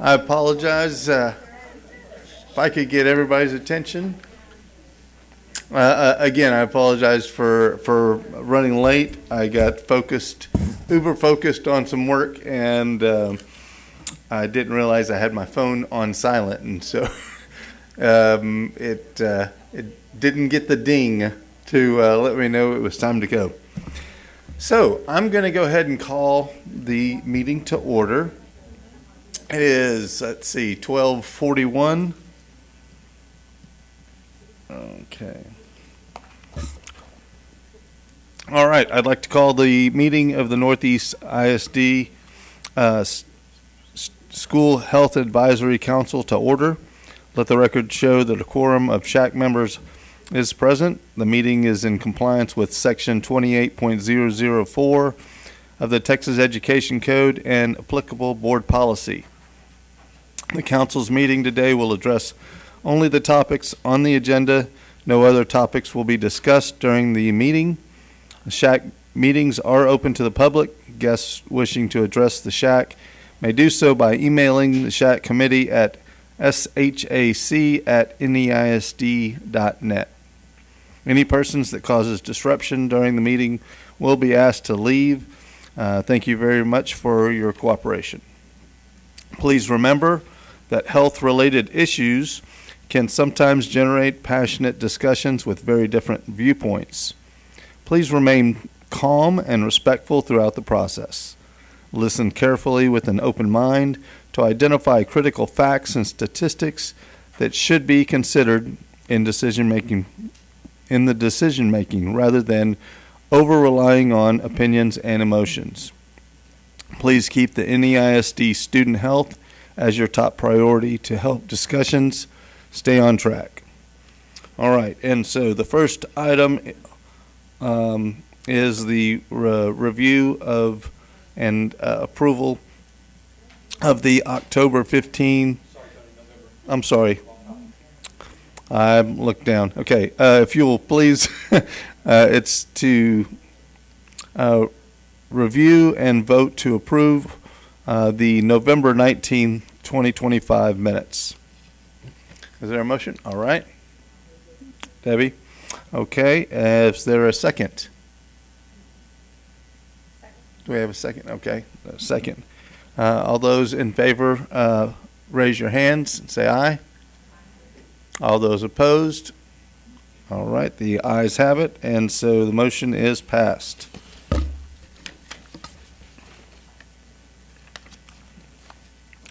I apologize. If I could get everybody's attention. Again, I apologize for running late. I got uber focused on some work, and I didn't realize I had my phone on silent, and so it didn't get the ding to let me know it was time to go. So I'm going to go ahead and call the meeting to order. It is, 12:41. Okay. All right, I'd like to call the meeting of the Northeast ISD School Health Advisory Council to order. Let the record show that a quorum of SHAC members is present. The meeting is in compliance with Section 28.004 of the Texas Education Code and applicable board policy. The council's meeting today will address only the topics on the agenda. No other topics will be discussed during the meeting. The SHAC meetings are open to the public. Guests wishing to address the SHAC may do so by emailing the SHAC committee at shac@neisd.net. Any persons that causes disruption during the meeting will be asked to leave. Thank you very much for your cooperation. Please remember that health-related issues can sometimes generate passionate discussions with very different viewpoints. Please remain calm and respectful throughout the process. Listen carefully with an open mind to identify critical facts and statistics that should be considered in the decision making rather than over-relying on opinions and emotions. Please keep the NEISD student health as your top priority to help discussions stay on track. All right, and so the first item is the review of and approval of the October 15. I'm sorry. I looked down. Okay, if you will please, it's to review and vote to approve the November 19, 2025 minutes. Is there a motion? All right. Debbie? Okay, is there a second? Do we have a second? Okay, a second. All those in favor, raise your hands and say aye. All those opposed? All right, the ayes have it, and so the motion is passed.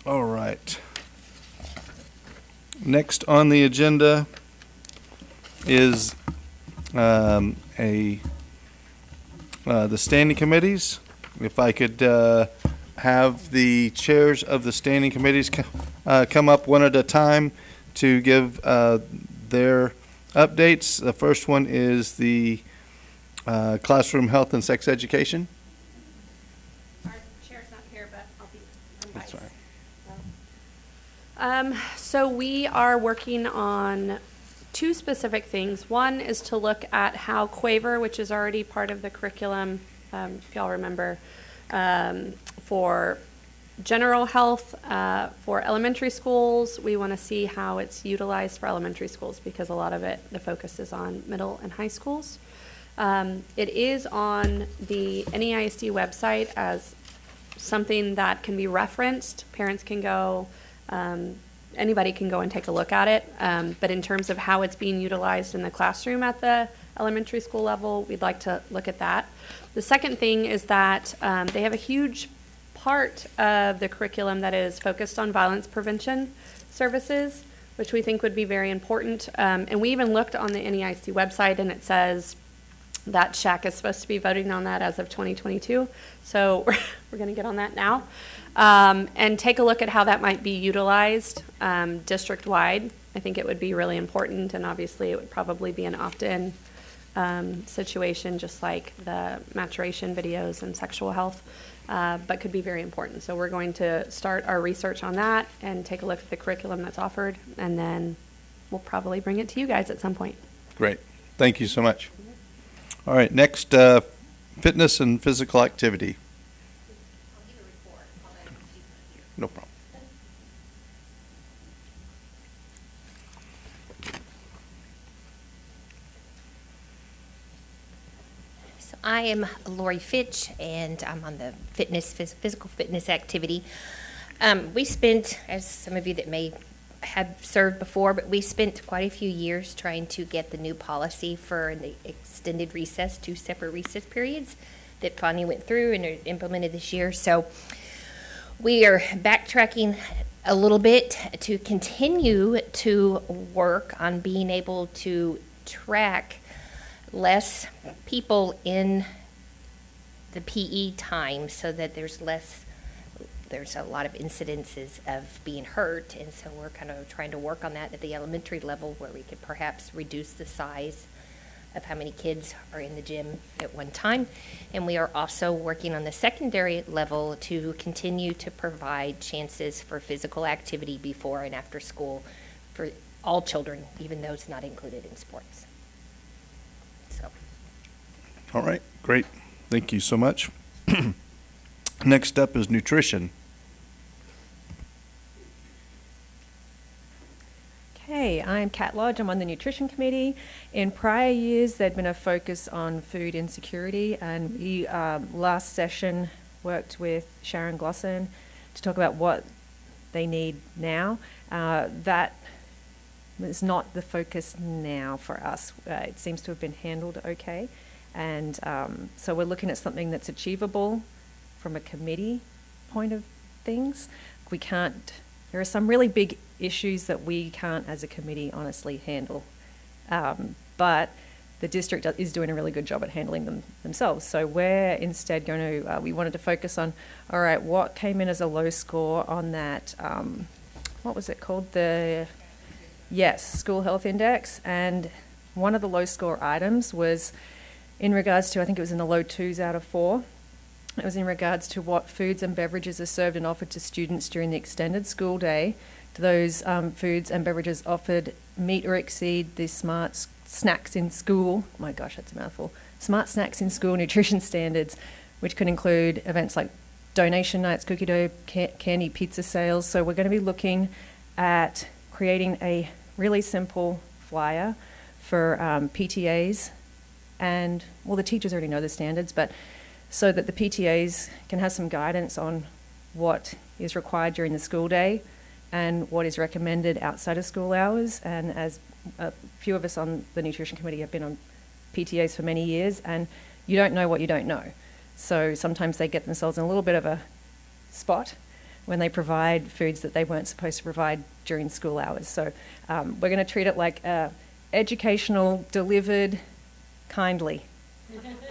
All right. Next on the agenda is the standing committees. If I could have the chairs of the standing committees come up one at a time to give their updates. The first one is the classroom health and sex education. Our chair's not here, but I'll be on That's right. So we are working on two specific things. One is to look at how Quaver, which is already part of the curriculum, if y'all remember, for general health for elementary schools. We want to see how it's utilized for elementary schools because a lot of it, the focus is on middle and high schools. It is on the NEISD website as something that can be referenced. Parents can go, anybody can go and take a look at it. But in terms of how it's being utilized in the classroom at the elementary school level, we'd like to look at that. The second thing is that they have a huge part of the curriculum that is focused on violence prevention services, which we think would be very important. And we even looked on the NEIC website, and it says that SHAC is supposed to be voting on that as of 2022. So we're going to get on that now and take a look at how that might be utilized district-wide. I think it would be really important, and obviously it would probably be an opt-in situation, just like the maturation videos and sexual health, but could be very important. So we're going to start our research on that and take a look at the curriculum that's offered, and then we'll probably bring it to you guys at some point. Great. Thank you so much. All right, next, fitness and physical activity. I'll give a report. No problem. So I am Lori Fitch, and I'm on the physical fitness activity. We spent, as some of you that may have served before, but we spent quite a few years trying to get the new policy for the extended recess, 2 separate recess periods that finally went through and are implemented this year. So we are backtracking a little bit to continue to work on being able to track less people in the PE time so that there's a lot of incidences of being hurt, and so we're kind of trying to work on that at the elementary level where we could perhaps reduce the size of how many kids are in the gym at one time. And we are also working on the secondary level to continue to provide chances for physical activity before and after school for all children, even those not included in sports. So. All right, great. Thank you so much. Next up is nutrition. Hey, I'm Kat Lodge. I'm on the Nutrition Committee. In prior years, there'd been a focus on food insecurity, and we last session worked with Sharon Glosson to talk about what they need now. That is not the focus now for us. It seems to have been handled okay, and so we're looking at something that's achievable from a committee point of things. There are some really big issues that we can't as a committee honestly handle. But the district is doing a really good job at handling them themselves. So we're instead going to, we wanted to focus on, all right, what came in as a low score on that, what was it called? School Health Index. And one of the low score items was in regards to, I think it was in the low 2s out of 4. It was in regards to what foods and beverages are served and offered to students during the extended school day. Do those foods and beverages offered meet or exceed the smart snacks in school? Oh my gosh, that's a mouthful. Smart snacks in school nutrition standards, which could include events like donation nights, cookie dough, candy, pizza sales. So we're going to be looking at creating a really simple flyer for PTAs and, well, the teachers already know the standards, but so that the PTAs can have some guidance on what is required during the school day and what is recommended outside of school hours. And as a few of us on the Nutrition Committee have been on PTAs for many years, and you don't know what you don't know. So sometimes they get themselves in a little bit of a spot when they provide foods that they weren't supposed to provide during school hours. So we're going to treat it like educational, delivered kindly,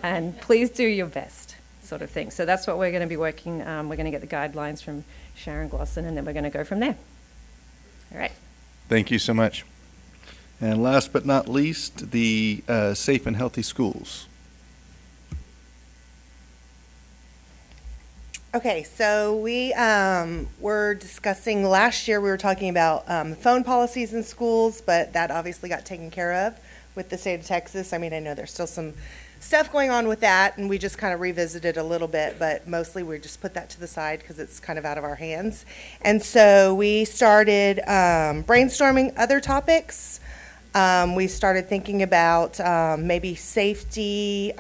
and please do your best sort of thing. So that's what we're going to be working. We're going to get the guidelines from Sharon Glosson, and then we're going to go from there. All right. Thank you so much. And last but not least, the Safe and Healthy Schools. Okay, so we were discussing last year, we were talking about phone policies in schools, but that obviously got taken care of with the state of Texas. I mean, I know there's still some stuff going on with that, and we just kind of revisited a little bit, but mostly we just put that to the side because it's kind of out of our hands. And so we started brainstorming other topics. We started thinking about maybe safety,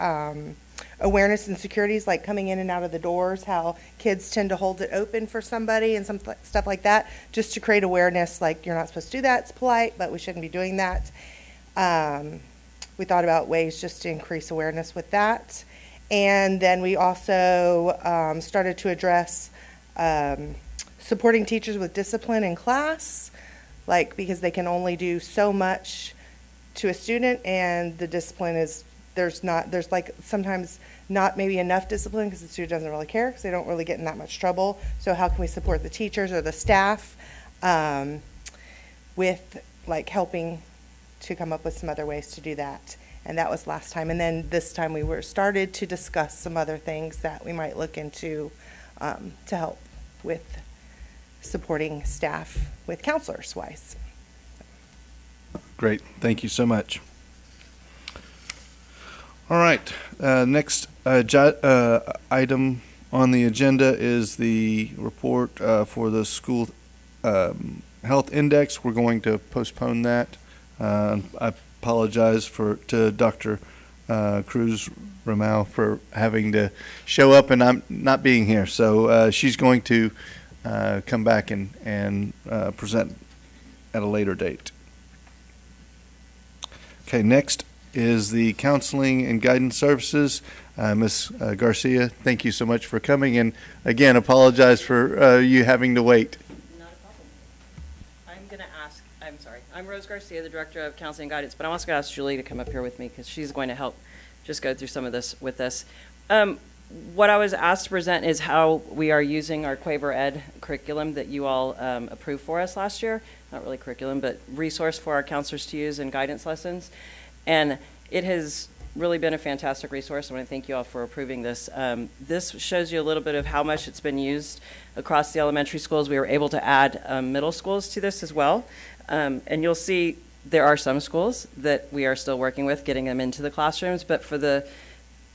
awareness and securities, like coming in and out of the doors, how kids tend to hold it open for somebody and some stuff like that, just to create awareness, like you're not supposed to do that, it's polite, but we shouldn't be doing that. We thought about ways just to increase awareness with that. And then we also started to address supporting teachers with discipline in class, like because they can only do so much to a student, and the discipline is, there's like sometimes not maybe enough discipline because the student doesn't really care because they don't really get in that much trouble. So how can we support the teachers or the staff with like helping to come up with some other ways to do that? And that was last time. And then this time we were started to discuss some other things that we might look into to help with supporting staff with counselors wise. Great. Thank you so much. All right. Next item on the agenda is the report for the school health index. We're going to postpone that. I apologize to Dr. Cruz Ramau for having to show up and I'm not being here. So she's going to come back and present at a later date. Okay, next is the Counseling and Guidance Services. Ms. Garcia, thank you so much for coming, and again, apologize for you having to wait. Not a problem. I'm Rose Garcia, the Director of Counseling and Guidance, but I'm also going to ask Julie to come up here with me because she's going to help just go through some of this with us. What I was asked to present is how we are using our Quaver Ed curriculum that you all approved for us last year. Not really curriculum, but resource for our counselors to use in guidance lessons. And it has really been a fantastic resource. I want to thank you all for approving this. This shows you a little bit of how much it's been used across the elementary schools. We were able to add middle schools to this as well. And you'll see there are some schools that we are still working with, getting them into the classrooms, but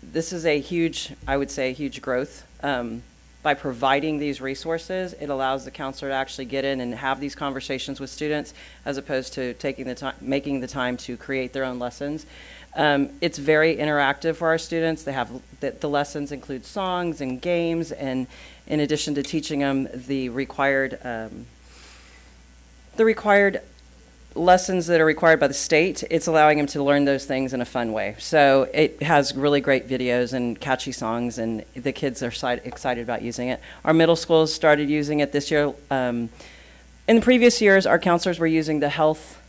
this is a huge, I would say, a huge growth. By providing these resources, it allows the counselor to actually get in and have these conversations with students as opposed to taking the time, making the time to create their own lessons. It's very interactive for our students. They have the lessons include songs and games, and in addition to teaching them the required lessons that are required by the state, it's allowing them to learn those things in a fun way. So it has really great videos and catchy songs, and the kids are excited about using it. Our middle schools started using it this year. In the previous years, our counselors were using the health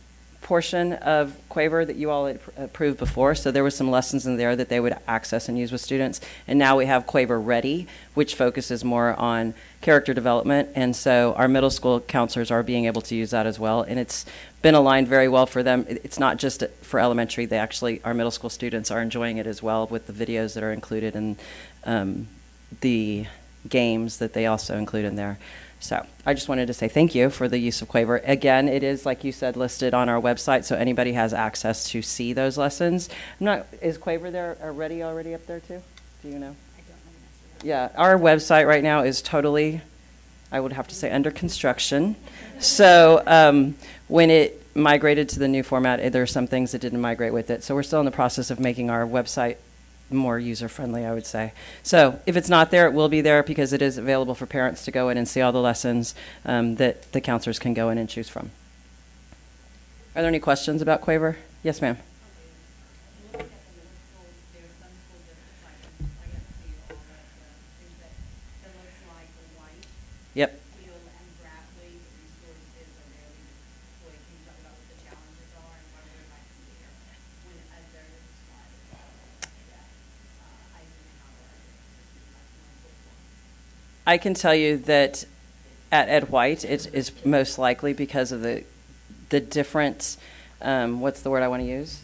portion of Quaver that you all had approved before, so there was some lessons in there that they would access and use with students. And now we have Quaver Ready, which focuses more on character development, and so our middle school counselors are being able to use that as well, and it's been aligned very well for them. It's not just for elementary, our middle school students are enjoying it as well with the videos that are included and the games that they also include in there. So I just wanted to say thank you for the use of Quaver. Again, it is, like you said, listed on our website, so anybody has access to see those lessons. Is Quaver there already up there too? Do you know? I don't know. Yeah, our website right now is totally, I would have to say, under construction. So when it migrated to the new format, there are some things that didn't migrate with it. So we're still in the process of making our website more user-friendly, I would say. So if it's not there, it will be there because it is available for parents to go in and see all the lessons that the counselors can go in and choose from. Are there any questions about Quaver? Yes, ma'am. Yep. I can tell you that at Ed White, it is most likely because of the different, what's the word I want to use?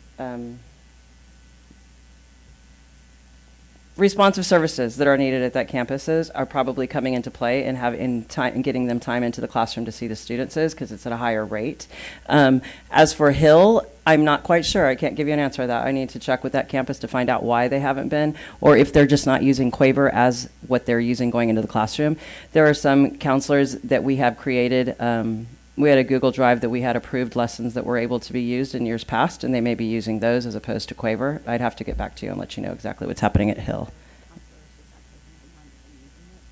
Responsive services that are needed at that campuses are probably coming into play and getting them time into the classroom to see the students because it's at a higher rate. As for Hill, I'm not quite sure. I can't give you an answer to that. I need to check with that campus to find out why they haven't been, or if they're just not using Quaver as what they're using going into the classroom. There are some counselors that we have created. We had a Google Drive that we had approved lessons that were able to be used in years past, and they may be using those as opposed to Quaver. I'd have to get back to you and let you know exactly what's happening at Hill.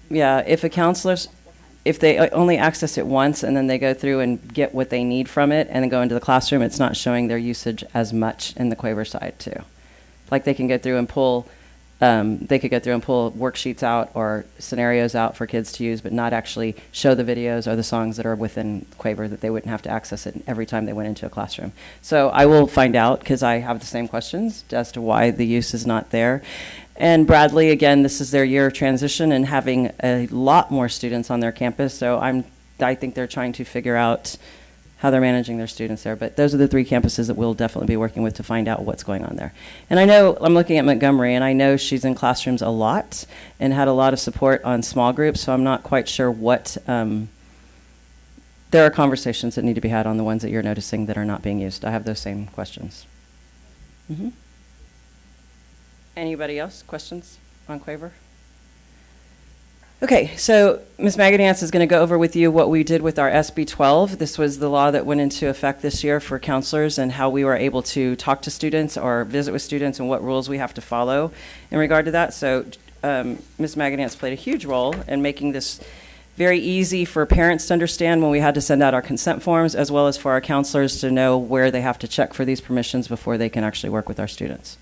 Yeah, if they only access it once and then they go through and get what they need from it and then go into the classroom, it's not showing their usage as much in the Quaver side too. Like they can go through and pull worksheets out or scenarios out for kids to use, but not actually show the videos or the songs that are within Quaver, that they wouldn't have to access it every time they went into a classroom. So I will find out because I have the same questions as to why the use is not there. And Bradley, again, this is their year of transition and having a lot more students on their campus. So I think they're trying to figure out how they're managing their students there. But those are the three campuses that we'll definitely be working with to find out what's going on there. And I know, I'm looking at Montgomery, and I know she's in classrooms a lot and had a lot of support on small groups, so I'm not quite sure what, there are conversations that need to be had on the ones that you're noticing that are not being used. I have those same questions. Mm-hmm. Anybody else? Questions on Quaver? Okay, so Ms. Magadance is going to go over with you what we did with our SB 12. This was the law that went into effect this year for counselors and how we were able to talk to students or visit with students and what rules we have to follow in regard to that. So Ms. Magadance played a huge role in making this very easy for parents to understand when we had to send out our consent forms, as well as for our counselors to know where they have to check for these permissions before they can actually work with our students.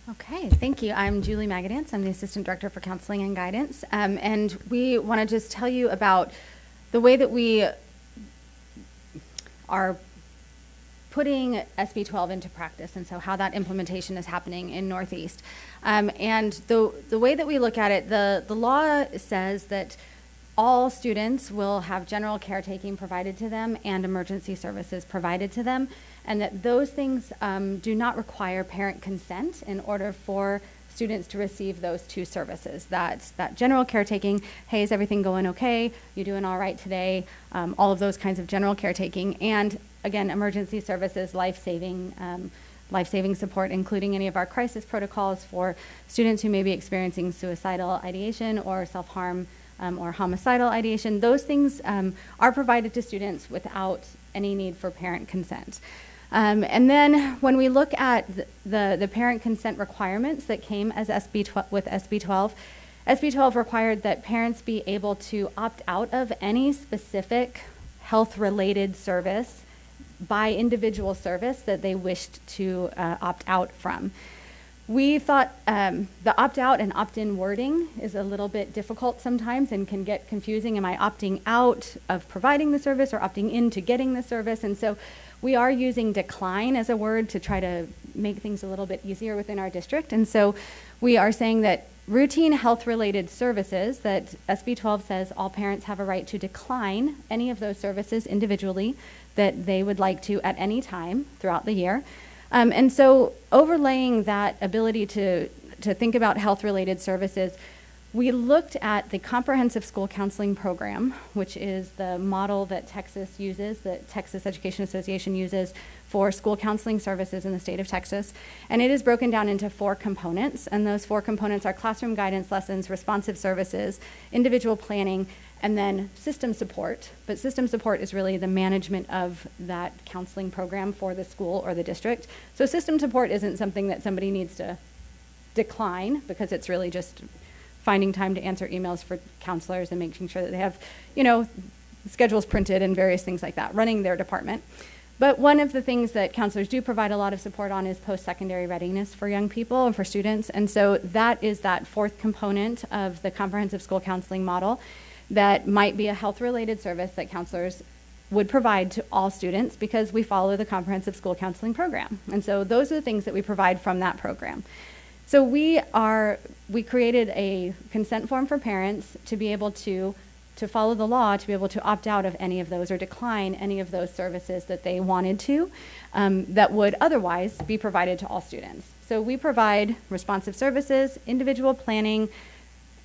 Okay, thank you. I'm Julie Magadance. I'm the Assistant Director for Counseling and Guidance. And we want to just tell you about the way that we are putting SB 12 into practice, and so how that implementation is happening in Northeast. And the way that we look at it, the law says that all students will have general caretaking provided to them and emergency services provided to them, and that those things do not require parent consent in order for students to receive those two services. That's that general caretaking, hey, is everything going okay? You doing all right today? All of those kinds of general caretaking. And again, emergency services, life-saving support, including any of our crisis protocols for students who may be experiencing suicidal ideation or self-harm or homicidal ideation. Those things are provided to students without any need for parent consent. And then when we look at the parent consent requirements that came as with SB 12, SB 12 required that parents be able to opt out of any specific health-related service by individual service that they wished to opt out from. We thought the opt-out and opt-in wording is a little bit difficult sometimes and can get confusing. Am I opting out of providing the service or opting into getting the service? And so we are using decline as a word to try to make things a little bit easier within our district. And so we are saying that routine health-related services, that SB 12 says all parents have a right to decline any of those services individually that they would like to at any time throughout the year. And so overlaying that ability to think about health-related services, we looked at the Comprehensive School Counseling Program, which is the model that Texas uses, that Texas Education Association uses for school counseling services in the state of Texas. And it is broken down into 4 components, and those 4 components are classroom guidance lessons, responsive services, individual planning, and then system support. But system support is really the management of that counseling program for the school or the district. So system support isn't something that somebody needs to decline, because it's really just finding time to answer emails for counselors and making sure that they have, schedules printed and various things like that, running their department. But one of the things that counselors do provide a lot of support on is post-secondary readiness for young people and for students. And so that is that 4th component of the comprehensive school counseling model that might be a health-related service that counselors would provide to all students, because we follow the comprehensive school counseling program. And so those are the things that we provide from that program. So we created a consent form for parents to be able to follow the law, to be able to opt out of any of those or decline any of those services that they wanted to, that would otherwise be provided to all students. So we provide responsive services, individual planning,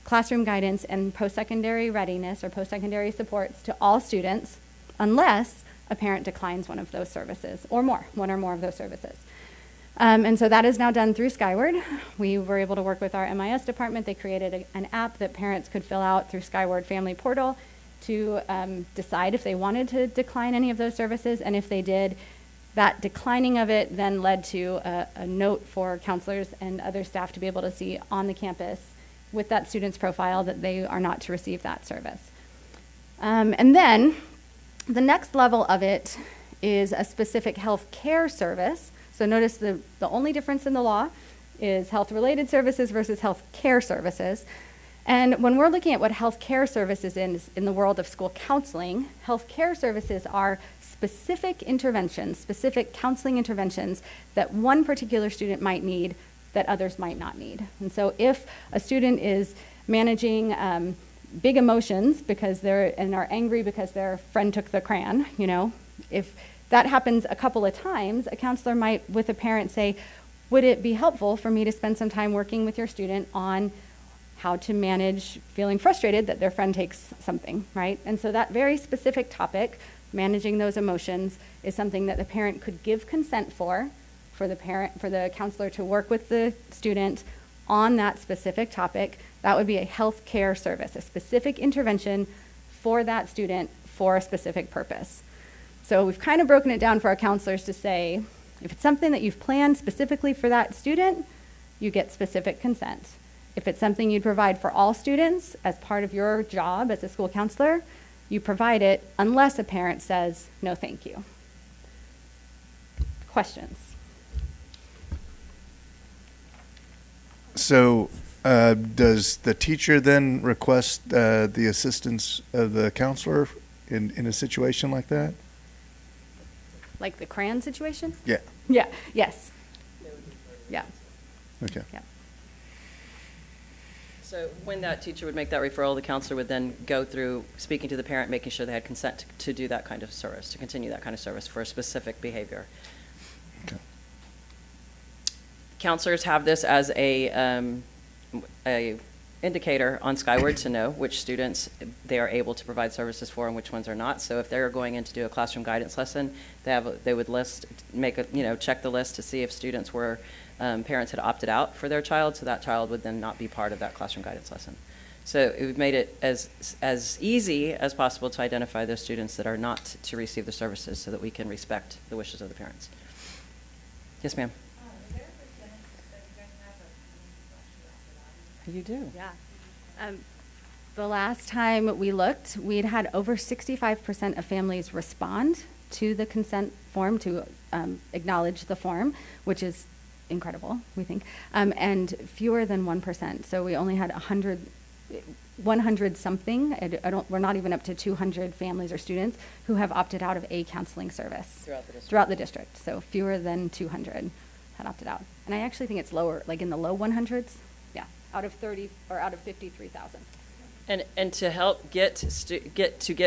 classroom guidance, and post-secondary readiness or post-secondary supports to all students, unless a parent declines one of those services or one or more of those services. And so that is now done through Skyward. We were able to work with our MIS department. They created an app that parents could fill out through Skyward Family Portal to decide if they wanted to decline any of those services. And if they did, that declining of it then led to a note for counselors and other staff to be able to see on the campus with that student's profile that they are not to receive that service. And then the next level of it is a specific health care service. So notice the only difference in the law is health-related services versus health care services. And when we're looking at what health care services is in the world of school counseling, health care services are specific interventions, specific counseling interventions that one particular student might need that others might not need. And so if a student is managing big emotions because are angry because their friend took the crayon, if that happens a couple of times, a counselor might, with a parent, say, would it be helpful for me to spend some time working with your student on how to manage feeling frustrated that their friend takes something, right? And so that very specific topic, managing those emotions, is something that the parent could give consent for the counselor to work with the student on that specific topic, that would be a health care service, a specific intervention for that student for a specific purpose. So we've kind of broken it down for our counselors to say, if it's something that you've planned specifically for that student, you get specific consent. If it's something you'd provide for all students as part of your job as a school counselor, you provide it unless a parent says, no, thank you. Questions? So, does the teacher then request the assistance of the counselor in a situation like that? Like the crayon situation? Yeah. Yeah, yes. Yeah, Okay. yeah. So when that teacher would make that referral, the counselor would then go through speaking to the parent, making sure they had consent to do that kind of service, to continue that kind of service for a specific behavior. Okay. Counselors have this as a indicator on Skyward to know which students they are able to provide services for and which ones are not. So if they're going in to do a classroom guidance lesson, they would check the list to see if students were parents had opted out for their child, so that child would then not be part of that classroom guidance lesson. So we've made it as easy as possible to identify those students that are not to receive the services so that we can respect the wishes of the parents. Yes, ma'am. You do? Yeah. The last time we looked, we'd had over 65% of families respond to the consent form, to acknowledge the form, which is incredible, we think, and fewer than 1%. So we only had 100 something. We're not even up to 200 families or students who have opted out of a counseling service throughout the district. So fewer than 200 had opted out. And I actually think it's lower, like in the low 100s. Yeah, out of 30 or out of 53,000. And to help get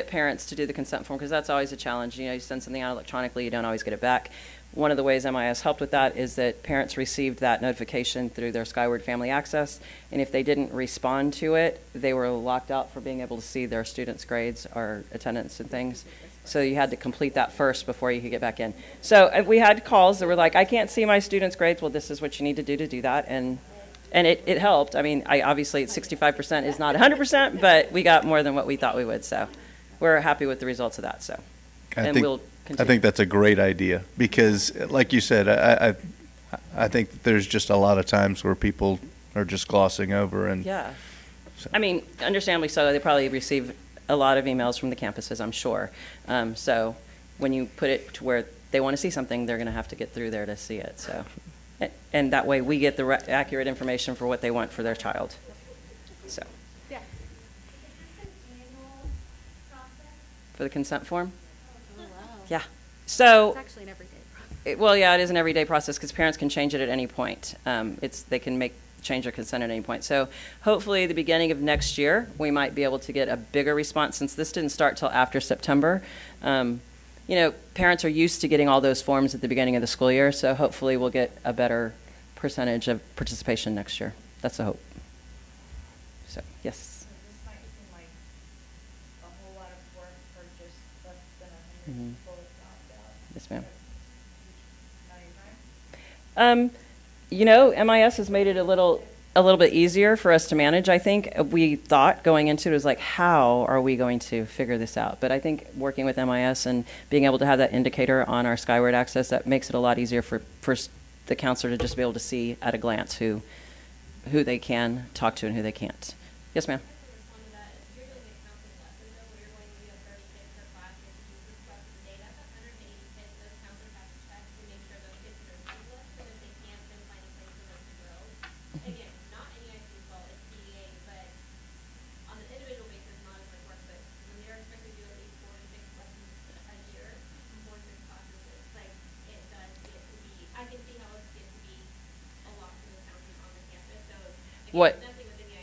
parents to do the consent form, because that's always a challenge. You send something out electronically, you don't always get it back. One of the ways MIS helped with that is that parents received that notification through their Skyward Family Access, and if they didn't respond to it, they were locked out for being able to see their students' grades or attendance and things. So you had to complete that first before you could get back in. So we had calls that were like, I can't see my students' grades. Well, this is what you need to do that, and it helped. I mean, obviously 65% is not 100%, but we got more than what we thought we would. So we're happy with the results of that. So, I think that's a great idea because, like you said, I think that there's just a lot of times where people are just glossing over and. Yeah. So. I mean, understandably so. They probably receive a lot of emails from the campuses, I'm sure. So when you put it to where they want to see something, they're going to have to get through there to see it. So. And that way we get the accurate information for what they want for their child. So. Yeah. Is this an annual process? For the consent form? Oh, wow. Yeah. So. It's actually an everyday process. It is an everyday process because parents can change it at any point. They can change their consent at any point. So hopefully the beginning of next year, we might be able to get a bigger response since this didn't start till after September. Parents are used to getting all those forms at the beginning of the school year, so hopefully we'll get a better percentage of participation next year. That's the hope. So, yes. So this might seem like a whole lot of work for just less than 100 people to opt out. Yes, ma'am. Not your time? MIS has made it a little bit easier for us to manage, I think. We thought going into it was like, how are we going to figure this out? But I think working with MIS and being able to have that indicator on our Skyward Access, that makes it a lot easier for the counselor to just be able to see at a glance who they can talk to and who they can't. Yes, ma'am.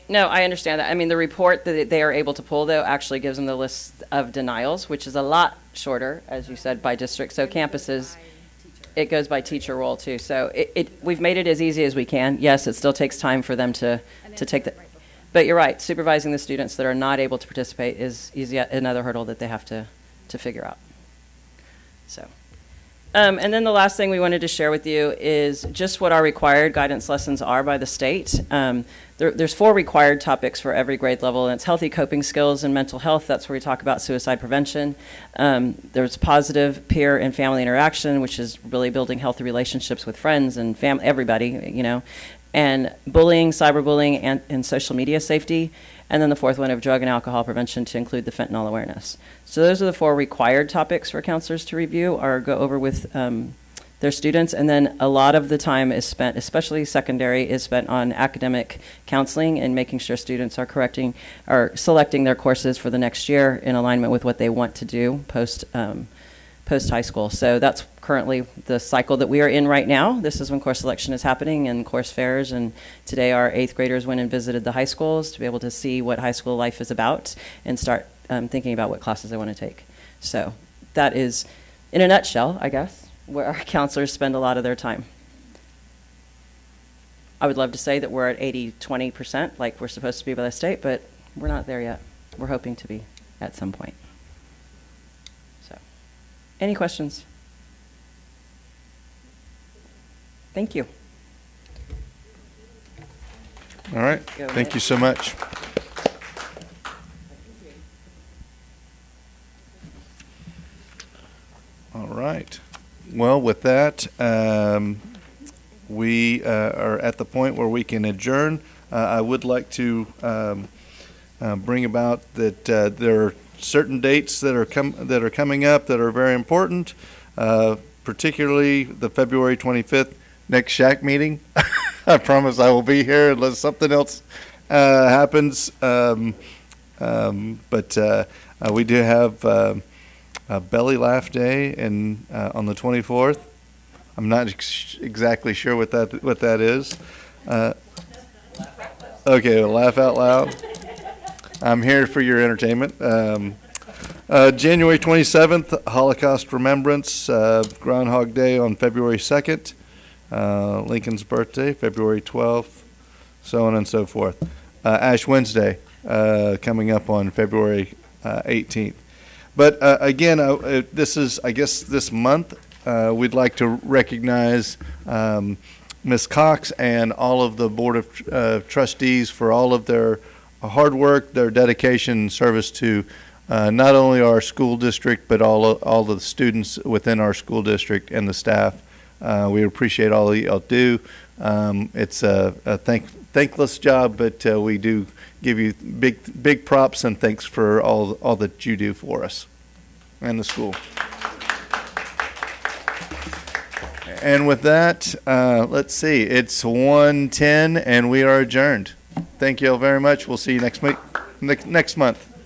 No, I understand that. I mean, the report that they are able to pull, though, actually gives them the list of denials, which is a lot shorter, as you said, by district. So campuses, it goes by teacher role, too. So we've made it as easy as we can. Yes, it still takes time for them to take the... But you're right. Supervising the students that are not able to participate is yet another hurdle that they have to figure out. So, And then the last thing we wanted to share with you is just what our required guidance lessons are by the state. There's 4 required topics for every grade level, and it's healthy coping skills and mental health. That's where we talk about suicide prevention. There's positive peer and family interaction, which is really building healthy relationships with friends and everybody, you know, and bullying, cyberbullying, and social media safety. And then the 4th one of drug and alcohol prevention to include the fentanyl awareness. So those are the 4 required topics for counselors to review or go over with their students. And then a lot of the time is spent, especially secondary, is spent on academic counseling and making sure students are correcting or selecting their courses for the next year in alignment with what they want to do post high school. So that's currently the cycle that we are in right now. This is when course selection is happening and course fairs. And today our 8th graders went and visited the high schools to be able to see what high school life is about and start thinking about what classes they want to take. So that is, in a nutshell, I guess, where our counselors spend a lot of their time. I would love to say that we're at 80-20% like we're supposed to be by the state, but we're not there yet. We're hoping to be at some point. Any questions? Thank you. All right. Go Thank ahead. you so much. All right. Well, with that, we are at the point where we can adjourn. I would like to bring about that there are certain dates that are coming up that are very important, particularly the February 25th next SHAC meeting. I promise I will be here unless something else happens. But we do have a Belly Laugh Day on the 24th. I'm not exactly sure what that is. Okay, laugh out loud. I'm here for your entertainment. January 27th, Holocaust Remembrance, Groundhog Day on February 2nd, Lincoln's birthday, February 12th, so on and so forth. Ash Wednesday coming up on February 18th. But again, this is, I guess, this month, we'd like to recognize Ms. Cox and all of the Board of Trustees for all of their hard work, their dedication and service to not only our school district, but all of the students within our school district and the staff. We appreciate all that y'all do. It's a thankless job, but we do give you big props and thanks for all that you do for us and the school. And with that, let's see, it's 1:10 and we are adjourned. Thank you all very much. We'll see you next month.